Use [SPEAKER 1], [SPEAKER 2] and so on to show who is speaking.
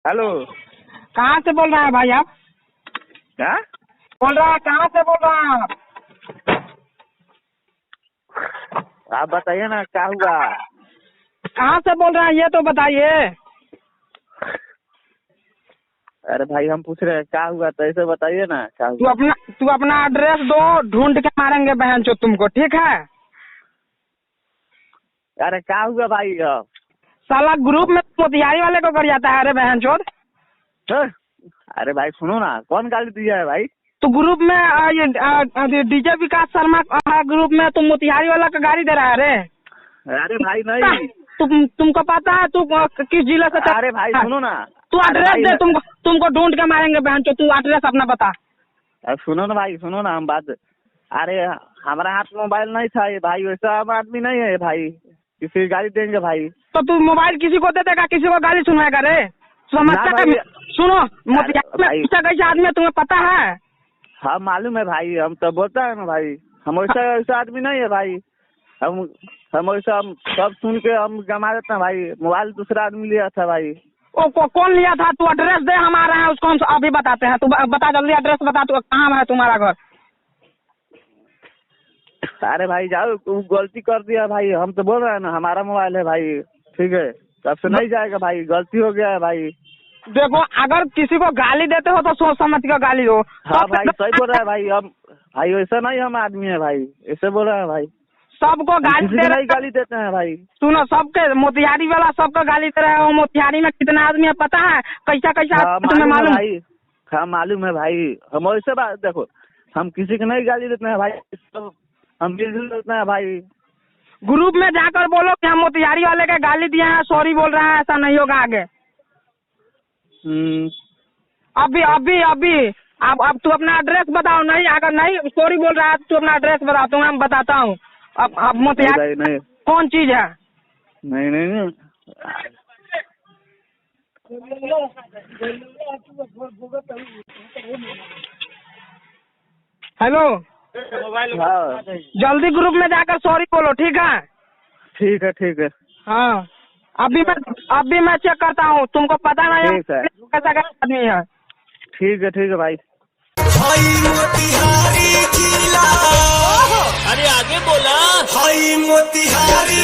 [SPEAKER 1] Hello,
[SPEAKER 2] कहाँ से बोल रहे हैं भाई आप?
[SPEAKER 1] क्या
[SPEAKER 2] बोल रहा है, कहाँ से बोल रहे हैं
[SPEAKER 1] आप बताइए ना, क्या हुआ?
[SPEAKER 2] कहाँ से बोल रहे हैं ये तो बताइए।
[SPEAKER 1] अरे भाई हम पूछ रहे हैं क्या हुआ, तो ऐसे बताइए ना क्या हुआ।
[SPEAKER 2] तू अपना एड्रेस दो, ढूंढ के मारेंगे बहन चो तुमको, ठीक है?
[SPEAKER 1] अरे क्या हुआ भाई?
[SPEAKER 2] साला ग्रुप में मोतिहारी वाले को कर जाता है, अरे बहन चोद।
[SPEAKER 1] अरे भाई सुनो ना, कौन गाली दिया है भाई?
[SPEAKER 2] तो ग्रुप में ये डीजे विकास शर्मा ग्रुप में तुम मोतिहारी वाला का गाड़ी दे रहा है?
[SPEAKER 1] अरे भाई नहीं,
[SPEAKER 2] तुमको पता है तू किस जिले से?
[SPEAKER 1] अरे भाई सुनो ना,
[SPEAKER 2] तू एड्रेस दे, तुमको ढूंढ के मारेंगे बहन चो। तू एड्रेस अपना बता।
[SPEAKER 1] सुनो ना भाई, सुनो ना हम बात। अरे हमारा हाथ में मोबाइल नहीं था ये भाई, वैसा हम आदमी नहीं है भाई, किसी की गाली देंगे भाई।
[SPEAKER 2] तो तू मोबाइल किसी को दे देगा, किसी को गाली सुनाएगा रे? समझता है? सुनो, मोतिहारी में कैसे आदमी है तुम्हें पता है?
[SPEAKER 1] हाँ मालूम है भाई, हम तो बोलता है ना भाई, हम वैसा आदमी नहीं है भाई। हम वैसा सब सुन के हम गमा देते हैं भाई। मोबाइल दूसरा आदमी लिया था भाई।
[SPEAKER 2] कौन लिया था? तू एड्रेस दे, हम आ रहे हैं, उसको हम अभी बताते हैं। तू बता जल्दी, एड्रेस बता, तू कहाँ है तुम्हारा घर?
[SPEAKER 1] अरे भाई जाओ, तू गलती कर दिया भाई, हम तो बोल रहे हैं ना हमारा मोबाइल है भाई, ठीक है? तब से नहीं जाएगा भाई, गलती हो गया है भाई।
[SPEAKER 2] देखो, अगर किसी को गाली देते हो तो सोच समझ के गाली दो।
[SPEAKER 1] हाँ भाई सही बोल रहा है भाई, हम भाई वैसा नहीं हम आदमी है भाई, ऐसे बोल रहे हैं भाई।
[SPEAKER 2] सबको गाली दे रहे,
[SPEAKER 1] गाली देते हैं भाई।
[SPEAKER 2] सुनो, सबके मोतिहारी वाला सबको गाली दे रहे हो। मोतिहारी में कितना आदमी है पता है? कैसा तुम्हें मालूम
[SPEAKER 1] भाई? हाँ मालूम है भाई, हम वैसे बात देखो, हम किसी को नहीं गाली देते हैं भाई, हम मिलजुल देते हैं भाई।
[SPEAKER 2] ग्रुप में जाकर बोलो कि हम मोतिहारी वाले के गाली दिए हैं, सॉरी बोल रहे हैं, ऐसा नहीं होगा आगे। अभी अब तू अपना एड्रेस बताओ। नहीं, अगर नहीं सॉरी बोल रहा है तू अपना एड्रेस बताओ, तो मैं बताता हूँ। अब मोतिहारी
[SPEAKER 1] नहीं, कौन
[SPEAKER 2] चीज है?
[SPEAKER 1] नहीं
[SPEAKER 2] हेलो,
[SPEAKER 1] हाँ
[SPEAKER 2] जल्दी ग्रुप में जाकर सॉरी बोलो, ठीक है?
[SPEAKER 1] ठीक है।
[SPEAKER 2] हाँ, अभी मैं चेक करता हूँ, तुमको पता नहीं है कैसा आदमी है।
[SPEAKER 1] ठीक है भाई।
[SPEAKER 3] अरे आगे बोला। हाय मोतिहारी